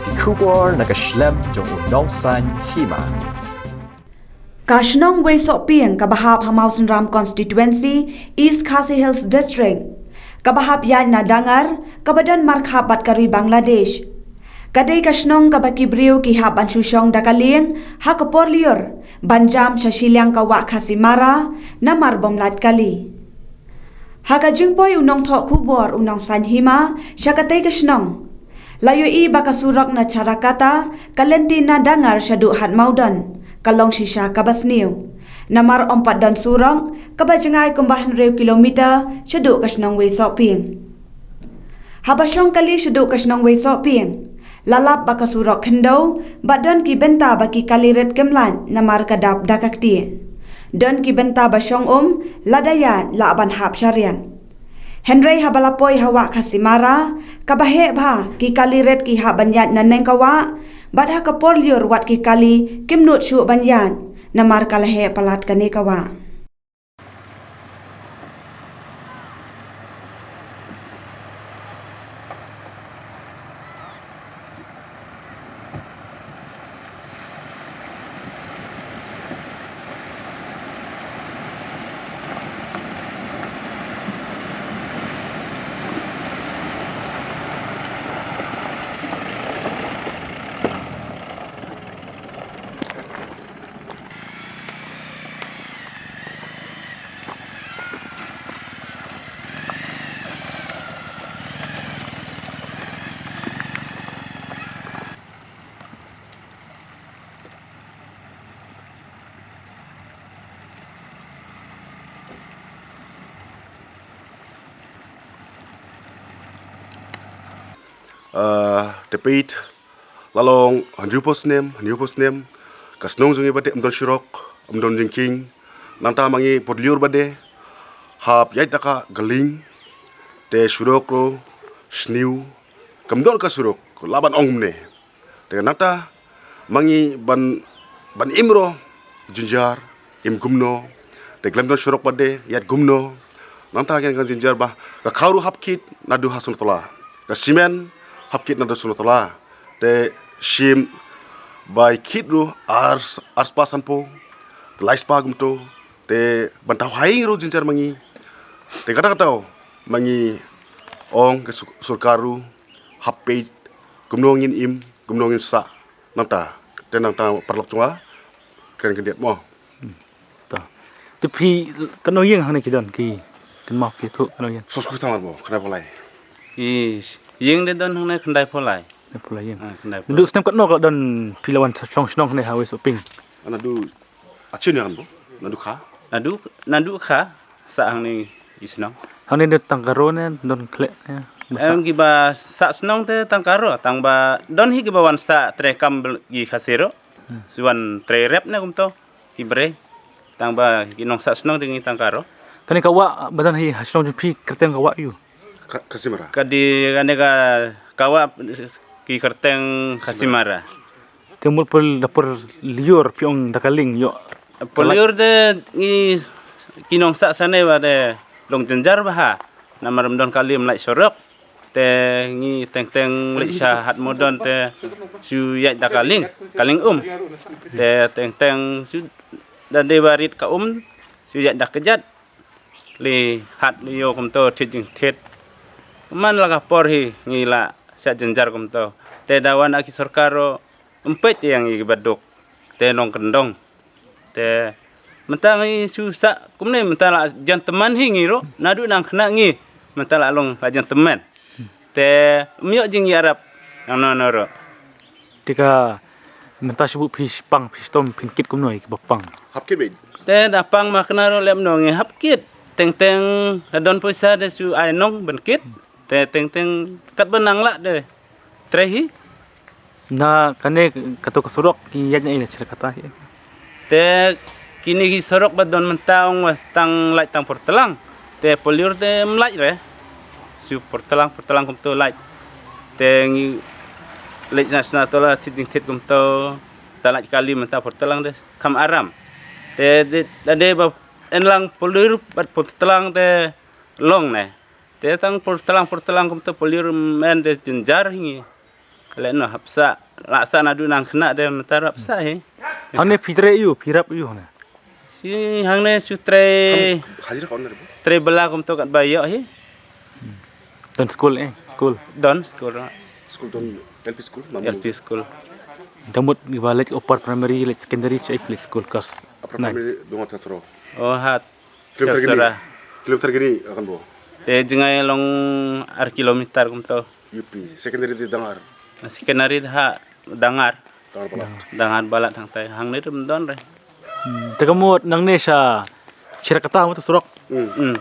Kikubor nakaslem jong unongsan hima. Kashnong Way Soping Kabahap Hamausan Ram Constituency East Khasi Hills District Kabahap Yan Nadangar Kabadan Markhap Batkari Bangladesh Kadai Kashnong Kabaki Briu Kihap Ansusyong Dakaling Hakapor Liur Banjam Shashilyang Kawak Kasimara Namar Bomlat Kali Hakajingpoy Unong Thok Kubor Unong Sanhima Shakatai Kashnong Layui Bakasurak na Charakata Kalenti Nadangar Shaduk Hat Maudan Kalong Shisha Kabasniu Namar Ompat Dan Surong Kabajangai Kumbahan Rew Kilometer Shaduk Kashnong Way Soping Habasyong Kali Shaduk Kashnong Way Soping Lalap Bakasurok Kendo Badan Ki Benta Baki Kaliret Kemlan Namar Kadap Dakakti Dan Ki Benta Basyong Ladayan Laaban Hap Syarian Henry Habalapoy Hawa Kasimara Kabahe Ba Ki Kaliret Ki Hap Banyat Naneng Kawa Badha kapor liur wat ki kali kimnut syuk banyan namar kalahe palat kane kawa. Depit lalong hanju posnem kasnong jungi bade amdon shirok amdon jingking nanta mangi podliur bade hap yai taka galing te shurok ro shniu kamdon ka surok laban ongmne te nanta mangi ban imro junjar im gumno te glamdon shurok bade yat gumno nanta kan junjar ba ka khauru hapkit nadu hasun tola ka simen hapkit nadu sunotola te shim by kidru ars pasan po lais pagum to te bantau haing ro jinjar mangi te kata mangi ong ke surkaru hapit gumnongin im gumnongin sa nanta te nanta perlok chunga kren kendiat mo ta te phi kanoyeng hane kidan ki kenmak ki thu kanoyeng sosku tamar mo kenapa lai Yeng de don hang kendai polai. Pulai yang. Kendai. Duduk senam kat nok dan pilawan song senong ne hawe soping. anadu achin yang bo nadu kha Nadu kha sa hang ni isnong. Hang ne tangkaro ne don klek ne. Em giba sa senong te tangkaro tang ba don hi giba wan sa tre kam gi khasero. Suan tre rep ne kumto kibre tang ba ginong sa senong dingi tangkaro. Kani kawa badan hi hasong pi kerten kawa yu. kasimara Kadi kanega kawa ki kerteng Kasimara. Timbul pel dapur liur piong dakaling yo. Poliur de ni kinong sa sane ba de long jenjar bah namaram don kali mlai sorok te ni teng lisha hat modon te su yat dakaling kaling te teng su dan de barit ka su yat dakejat li hat liyo kumto thijing thet man laga porhi ngila sa jenjar kumto te dawan aki sarkaro empet yang ibadok te nong kendong te mentang susah kumne mentala janteman hi ngiro nadu nang kena ngi mentala long janteman te miok jing yarap yang nonoro Tika menta sebut pi pang pi stom pinkit kumnoi ke bapang. hapkit be te dapang makna ro lem nongi hapkit teng don poisa de su ai nong benkit te teng kat benang la de trehi Na kane kato kesurok ki yatnya ini cerita kata. te kini gi sorok badon mentang was tang lai tang portelang te poliur te mlai re su portelang kumto lai te ngi lai nasional tola tiding tit kumto talai kali mentang portelang des kam aram te de ba enlang poliur bat portelang te long ne te tang portelang kumto poliur men de jenjar hingi Leno hapsa laksa nadu nang kena de mentar hapsa he. Hane pitre yu, pirap yu hane. Si hangne sutre Haji kau nak? tre bela kum to kat bayo he. Dan school school. Don school School don LP school. LP school. Damut balik upper primary, like secondary, cek school kelas. Apa primary dong atas ro. Oh hat. Kilometer gini. Terserah. Kilometer gini akan bo. Te jengai long ar kilometer kum to. UP. Secondary di Dangar. Masih kenari ha dangar. Dangar pala. Dangar balat hang tai hang ni dum don re. Tagamut nang ne sa Sirakata mo to surok.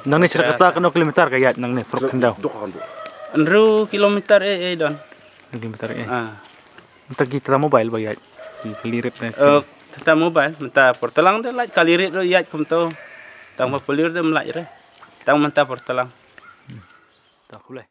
Nang ne Sirakata kano kilometer kaya nang ne surok hendaw. Dok akan bo. Enru kilometer don. Kilometer Ah. Tagi kita mobile bayat. Kelirit na. Tata mobile, menta portalang de laj kalirit do yat kum to. Tang mapulir de mlaj re. Tang menta portalang. Tak boleh.